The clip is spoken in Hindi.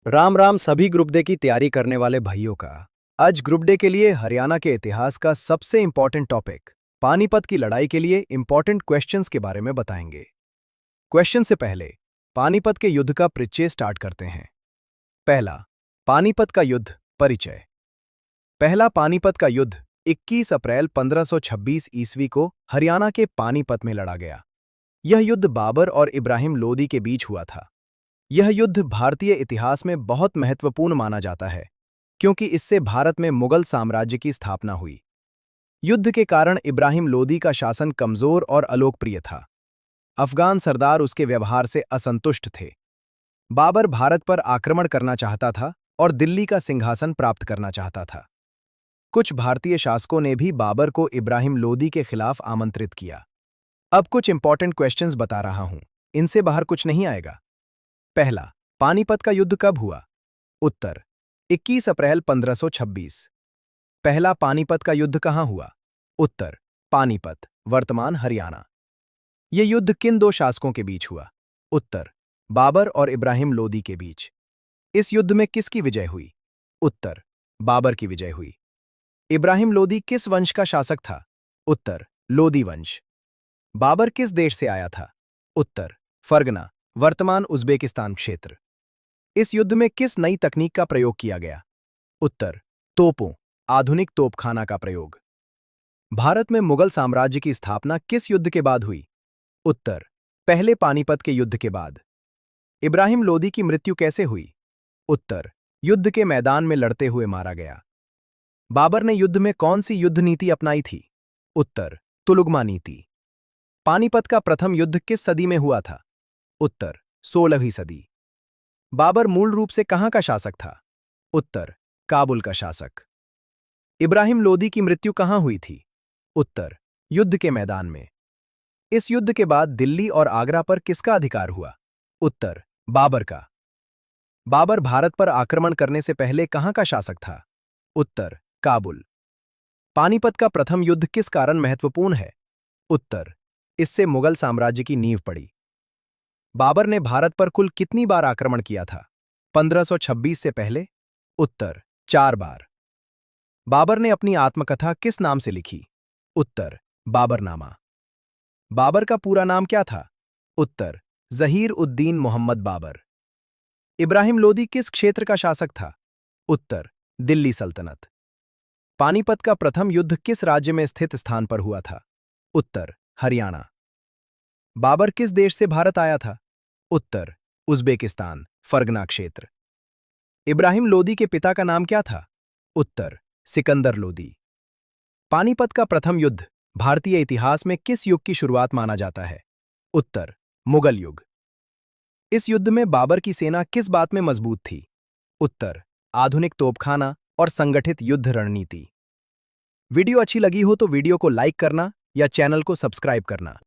राम राम सभी ग्रुप डे की तैयारी करने वाले भाइयों का। आज ग्रुप डे के लिए हरियाणा के इतिहास का सबसे इंपॉर्टेंट टॉपिक पानीपत की लड़ाई के लिए इंपॉर्टेंट क्वेश्चंस के बारे में बताएंगे। क्वेश्चन से पहले पानीपत के युद्ध का परिचय स्टार्ट करते हैं। पहला, पानीपत का युद्ध परिचय। पहला पानीपत का युद्ध 21 अप्रैल 1526 ईस्वी को हरियाणा के पानीपत में लड़ा गया। यह युद्ध बाबर और इब्राहिम लोदी के बीच हुआ था। यह युद्ध भारतीय इतिहास में बहुत महत्वपूर्ण माना जाता है क्योंकि इससे भारत में मुगल साम्राज्य की स्थापना हुई। युद्ध के कारण इब्राहिम लोदी का शासन कमजोर और अलोकप्रिय था। अफगान सरदार उसके व्यवहार से असंतुष्ट थे। बाबर भारत पर आक्रमण करना चाहता था और दिल्ली का सिंहासन प्राप्त करना चाहता था। कुछ भारतीय शासकों ने भी बाबर को इब्राहिम लोदी के खिलाफ आमंत्रित किया। अब कुछ इंपॉर्टेंट क्वेश्चंस बता रहा हूं, इनसे बाहर कुछ नहीं आएगा। पहला, पानीपत का युद्ध कब हुआ? उत्तर, 21 अप्रैल 1526। पहला पानीपत का युद्ध कहां हुआ? उत्तर, पानीपत, वर्तमान हरियाणा। यह युद्ध किन दो शासकों के बीच हुआ? उत्तर, बाबर और इब्राहिम लोदी के बीच। इस युद्ध में किसकी विजय हुई? उत्तर, बाबर की विजय हुई। इब्राहिम लोदी किस वंश का शासक था? उत्तर, लोदी वंश। बाबर किस देश से आया था? उत्तर, फरगना, वर्तमान उज़्बेकिस्तान क्षेत्र। इस युद्ध में किस नई तकनीक का प्रयोग किया गया? उत्तर, तोपों, आधुनिक तोपखाना का प्रयोग। भारत में मुगल साम्राज्य की स्थापना किस युद्ध के बाद हुई? उत्तर, पहले पानीपत के युद्ध के बाद। इब्राहिम लोदी की मृत्यु कैसे हुई? उत्तर, युद्ध के मैदान में लड़ते हुए मारा गया। बाबर ने युद्ध में कौन सी युद्ध नीति अपनाई थी? उत्तर, तुलुगमा नीति। पानीपत का प्रथम युद्ध किस सदी में हुआ था? उत्तर, 16वीं सदी। बाबर मूल रूप से कहां का शासक था? उत्तर, काबुल का शासक। इब्राहिम लोदी की मृत्यु कहां हुई थी? उत्तर, युद्ध के मैदान में। इस युद्ध के बाद दिल्ली और आगरा पर किसका अधिकार हुआ? उत्तर, बाबर का। बाबर भारत पर आक्रमण करने से पहले कहां का शासक था? उत्तर, काबुल। पानीपत का प्रथम युद्ध किस कारण महत्वपूर्ण है? उत्तर, इससे मुगल साम्राज्य की नींव पड़ी। बाबर ने भारत पर कुल कितनी बार आक्रमण किया था 1526 से पहले? उत्तर, 4 बार। बाबर ने अपनी आत्मकथा किस नाम से लिखी? उत्तर, बाबरनामा। बाबर का पूरा नाम क्या था? उत्तर, ज़हीर उद्दीन मोहम्मद बाबर। इब्राहिम लोदी किस क्षेत्र का शासक था? उत्तर, दिल्ली सल्तनत। पानीपत का प्रथम युद्ध किस राज्य में स्थित स्थान पर हुआ था? उत्तर, हरियाणा। बाबर किस देश से भारत आया था? उत्तर, उज़्बेकिस्तान, फरगना क्षेत्र। इब्राहिम लोदी के पिता का नाम क्या था? उत्तर, सिकंदर लोदी। पानीपत का प्रथम युद्ध भारतीय इतिहास में किस युग की शुरुआत माना जाता है? उत्तर, मुगल युग। इस युद्ध में बाबर की सेना किस बात में मजबूत थी? उत्तर, आधुनिक तोपखाना और संगठित युद्ध रणनीति। वीडियो अच्छी लगी हो तो वीडियो को लाइक करना या चैनल को सब्सक्राइब करना।